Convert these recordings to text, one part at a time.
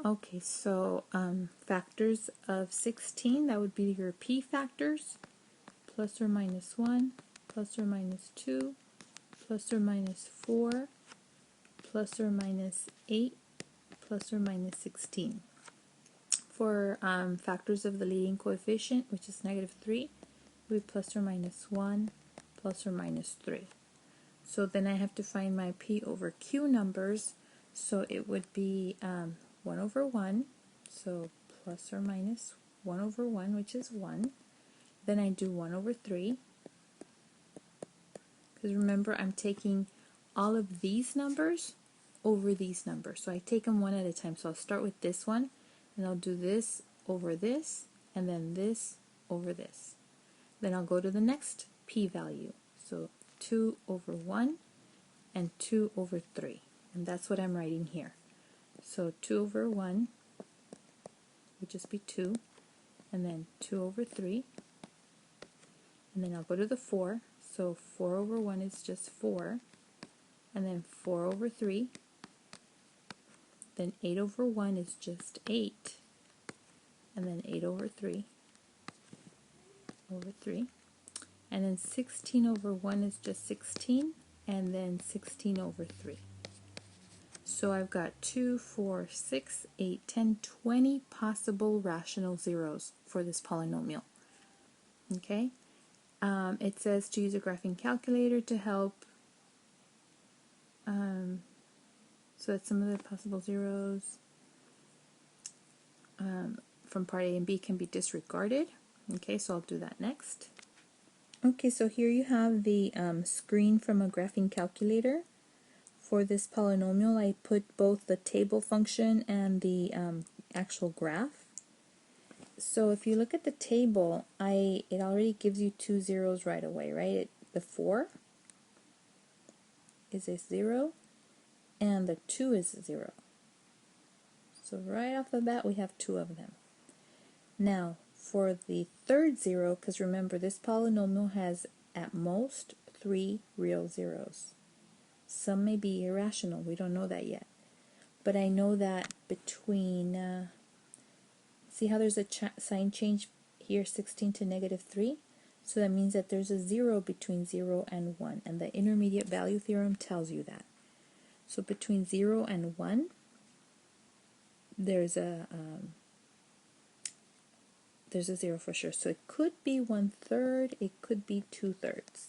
Okay, so factors of 16, that would be your p factors, plus or minus 1, plus or minus 2, plus or minus 4, plus or minus 8, plus or minus 16. For factors of the leading coefficient, which is negative 3, it would be plus or minus 1, plus or minus 3. So then I have to find my p over q numbers, so it would be 1 over 1, so plus or minus 1 over 1, which is 1. Then I do 1 over 3, because remember I'm taking all of these numbers over these numbers. So I take them one at a time. So I'll start with this one, and I'll do this over this, and then this over this. Then I'll go to the next p-value. So 2 over 1 and 2 over 3. And that's what I'm writing here. So 2 over 1 would just be 2, and then 2 over 3, and then I'll go to the 4, so 4 over 1 is just 4, and then 4 over 3, then 8 over 1 is just 8, and then 8 over 3, and then 16 over 1 is just 16, and then 16 over 3. So I've got 2, 4, 6, 8, 10, 20 possible rational zeros for this polynomial. Okay? It says to use a graphing calculator to help. So that some of the possible zeros from part A and B can be disregarded. Okay, so I'll do that next. Okay, so here you have the screen from a graphing calculator. For this polynomial, I put both the table function and the actual graph. So if you look at the table, it already gives you 2 zeros right away, right? The 4 is a 0, and the 2 is a 0. So right off the bat, we have 2 of them. Now, for the third 0, because remember, this polynomial has at most 3 real zeros. Some may be irrational, we don't know that yet. But I know that between, see how there's a sign change here, 16 to negative 3? So that means that there's a 0 between 0 and 1, and the intermediate value theorem tells you that. So between 0 and 1, there's a 0 for sure. So it could be 1/3, it could be 2/3.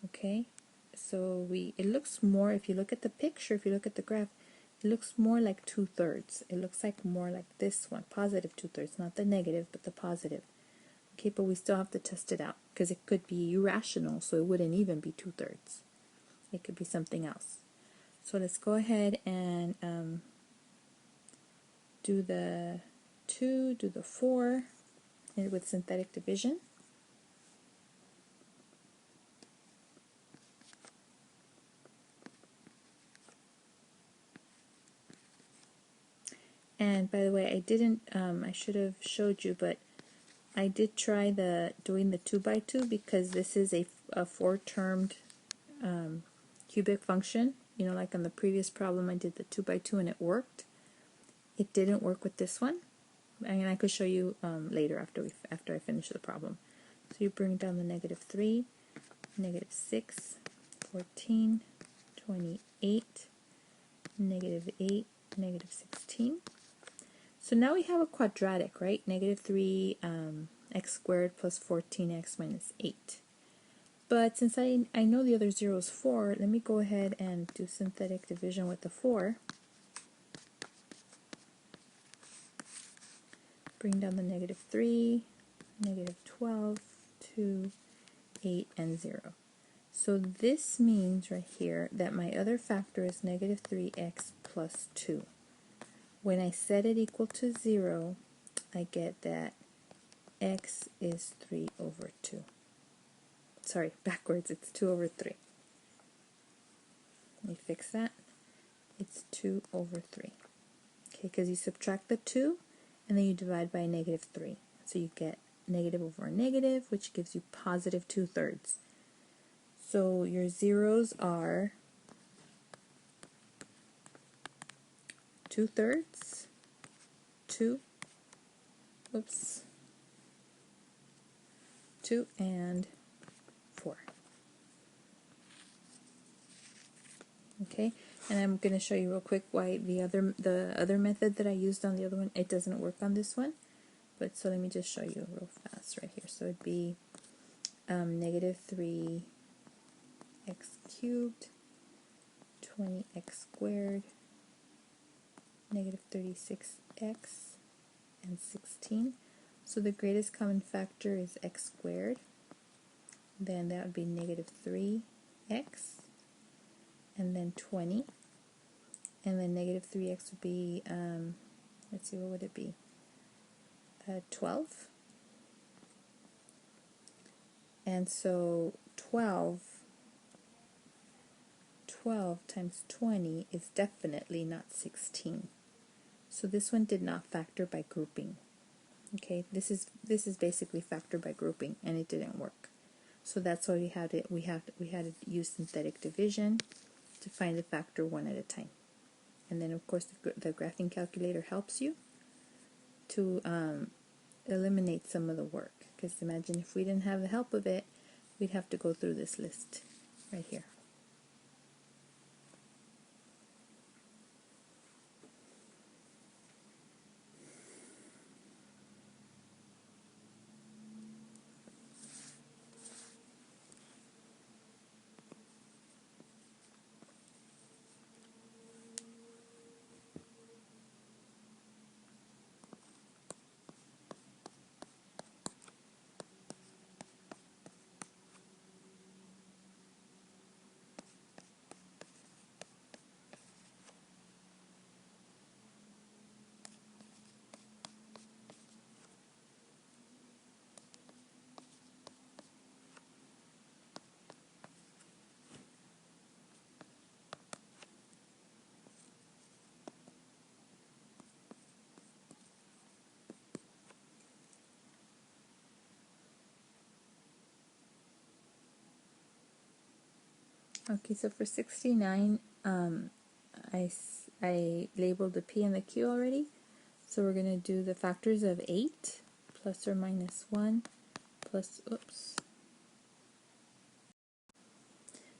Okay? So it looks more, if you look at the picture, if you look at the graph, it looks more like 2/3. It looks like more like this one, positive 2/3, not the negative, but the positive. Okay, but we still have to test it out, because it could be irrational, so it wouldn't even be 2/3. It could be something else. So let's go ahead and do the 2, do the 4, and with synthetic division. And by the way, I didn't, I should have showed you, but I did try doing the 2 by 2 because this is a 4-termed cubic function. You know, like on the previous problem, I did the 2 by 2 and it worked. It didn't work with this one, and I could show you later after I finish the problem. So you bring down the negative 3, negative 6, 14, 28, negative 8, negative 16. So now we have a quadratic, right? Negative 3 x squared plus 14x minus 8. But since I know the other 0 is 4, let me go ahead and do synthetic division with the 4. Bring down the negative 3, negative 12, 2, 8, and 0. So this means right here that my other factor is negative 3x plus 2. When I set it equal to 0, I get that x is 3 over 2. Sorry, backwards, it's 2 over 3. Let me fix that. It's 2 over 3. Okay, because you subtract the 2, and then you divide by negative 3. So you get negative over negative, which gives you positive 2/3. So your zeros are 2/3, 2, oops, 2 and 4. Okay, and I'm going to show you real quick why the other method that I used on the other one, it doesn't work on this one. But so let me just show you real fast right here. So it'd be negative 3x cubed, 20x squared, negative 36x, and 16. So the greatest common factor is x squared. Then that would be negative 3x, and then 20. And then negative 3x would be, let's see, what would it be? 12. And so 12 times 20 is definitely not 16. So this one did not factor by grouping. Okay, this is basically factor by grouping, and it didn't work. So that's why we had to use synthetic division to find the factor one at a time. And then of course the graphing calculator helps you to eliminate some of the work. Because imagine if we didn't have the help of it, we'd have to go through this list right here. Okay, so for 69, I labeled the P and the Q already. So we're going to do the factors of 8 plus or minus 1 plus, oops.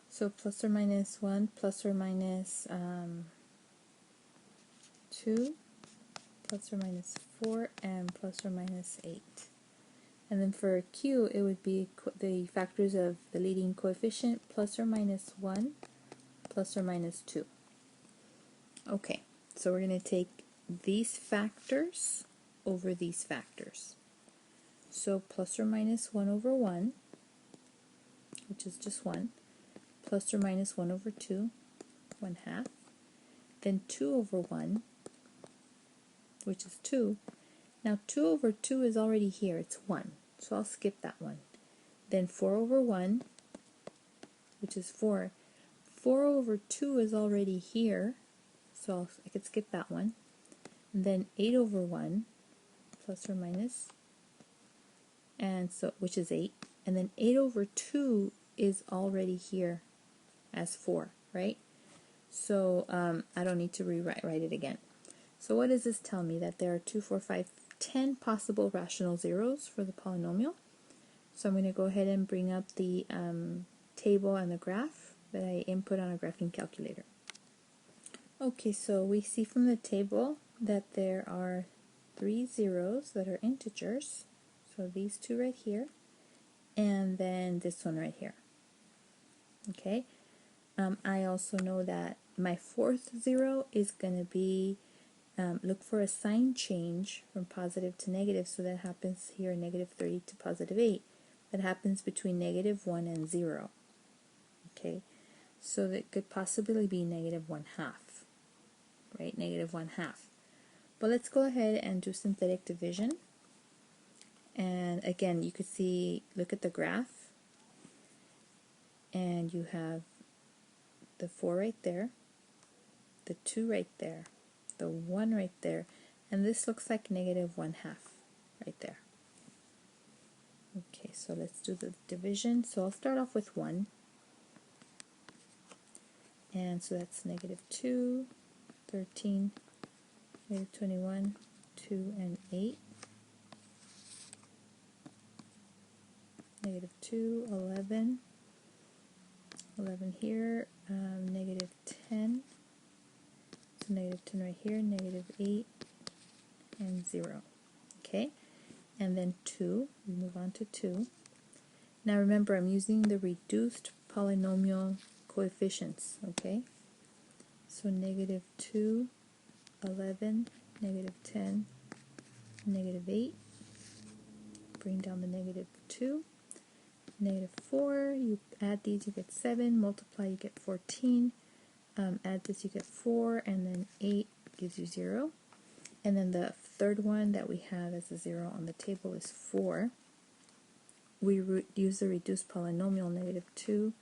So plus or minus 1 plus or minus 2 plus or minus 4 and plus or minus 8. And then for Q, it would be the factors of the leading coefficient plus or minus 1 plus or minus 2. Okay, so we're going to take these factors over these factors. So plus or minus 1 over 1, which is just 1, plus or minus 1 over 2, 1/2, then 2 over 1, which is 2. Now 2 over 2 is already here, it's 1, so I'll skip that one. Then 4 over 1, which is 4. 4 over 2 is already here, so I could skip that one. And then 8 over 1, plus or minus, and so which is 8. And then 8 over 2 is already here as 4, right? So I don't need to write it again. So what does this tell me? That there are 2, 4, 5, 10 possible rational zeros for the polynomial. So I'm going to go ahead and bring up the table and the graph that I input on a graphing calculator. Okay, so we see from the table that there are 3 zeros that are integers. So these two right here, and then this one right here. Okay, I also know that my fourth zero is going to be, look for a sign change from positive to negative, so that happens here, negative 30 to positive 8. That happens between negative 1 and 0. Okay, so that could possibly be negative 1/2, right? Negative 1/2. But let's go ahead and do synthetic division. And again, you could see, look at the graph, and you have the 4 right there, the 2 right there, the 1 right there, and this looks like negative 1/2 right there. Okay, so let's do the division. So I'll start off with 1, and so that's negative 2, 13, negative 21, 2, and 8. Negative 2, 11. 11 here, negative 10. So negative 10 right here, negative 8, and 0. Okay, and then 2, we move on to 2. Now remember, I'm using the reduced polynomial coefficients, okay? So negative 2, 11, negative 10, negative 8. Bring down the negative 2. Negative 4, you add these, you get 7. Multiply, you get 14. Add this, you get 4. And then 8 gives you 0. And then the third one that we have as a 0 on the table is 4. We use the reduced polynomial, negative 2,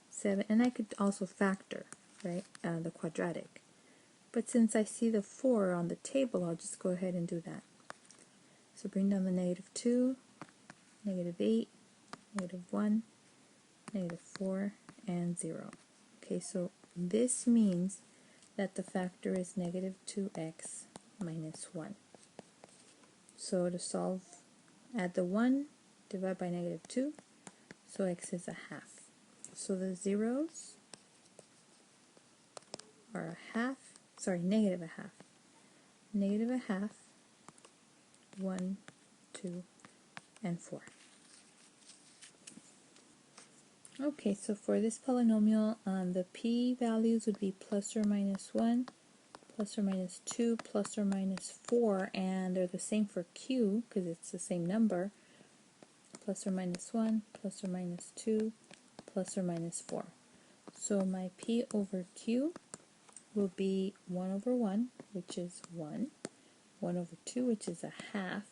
7, and I could also factor, right, the quadratic. But since I see the 4 on the table, I'll just go ahead and do that. So bring down the negative 2, negative 8, negative 1, negative 4, and 0. Okay, so this means that the factor is negative 2x minus 1. So to solve, add the 1, divide by negative 2, so x is a half. So the zeros are a half, negative a half. Negative a half, 1, 2, and 4. Okay, so for this polynomial, the p-values would be plus or minus 1, plus or minus 2, plus or minus 4, and they're the same for q, because it's the same number, plus or minus 1, plus or minus 2, plus or minus 4. So my p over q will be 1 over 1, which is 1, 1 over 2, which is a half,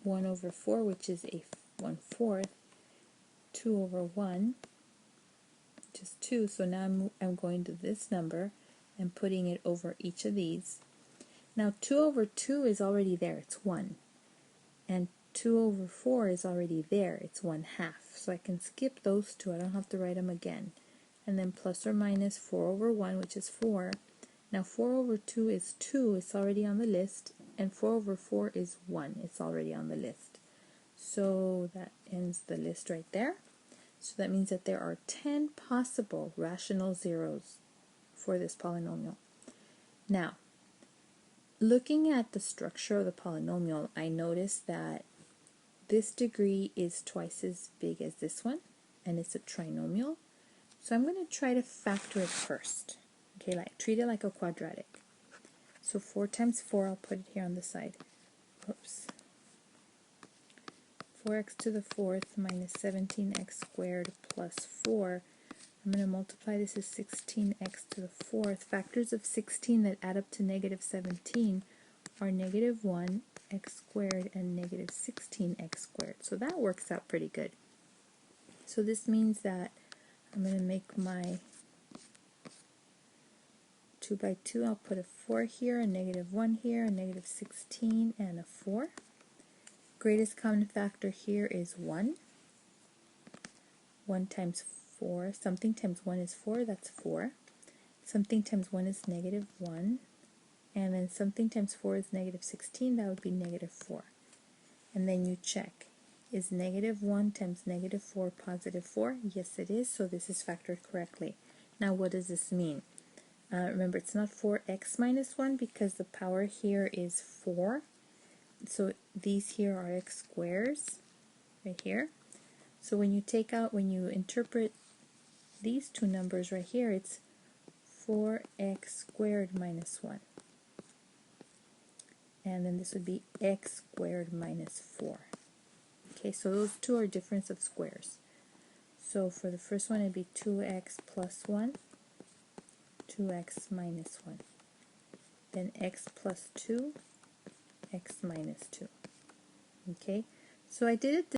1 over 4, which is a 1/4, 2 over 1, which is 2. So now I'm going to this number and putting it over each of these. Now 2 over 2 is already there, it's 1. And 2 over 4 is already there, it's 1/2. So I can skip those two, I don't have to write them again. And then plus or minus 4 over 1, which is 4. Now 4 over 2 is 2, it's already on the list. And 4 over 4 is 1, it's already on the list. So that ends the list right there. So that means that there are 10 possible rational zeros for this polynomial. Now, looking at the structure of the polynomial, I noticed that this degree is twice as big as this one, and it's a trinomial. So I'm going to try to factor it first. Okay, like treat it like a quadratic. So 4 times 4, I'll put it here on the side. Oops. 4x to the 4th minus 17x squared plus 4. I'm going to multiply this as 16x to the 4th. Factors of 16 that add up to negative 17 are negative 1 x squared and negative 16x squared. So that works out pretty good. So this means that I'm going to make my 2 by 2. I'll put a 4 here, a negative 1 here, a negative 16, and a 4. Greatest common factor here is 1. 1 times 4, something times 1 is 4, that's 4. Something times 1 is negative 1. And then something times 4 is negative 16, that would be negative 4. And then you check, is negative 1 times negative 4 positive 4? Yes, it is, so this is factored correctly. Now, what does this mean? Remember, it's not 4x minus 1 because the power here is 4. So these here are x squares, right here. So when you interpret these two numbers right here, it's 4x squared minus 1. And then this would be x squared minus 4. Okay, so those two are difference of squares. So for the first one, it'd be 2x plus 1, 2x minus 1. Then x plus 2, x minus 2. Okay, so I did it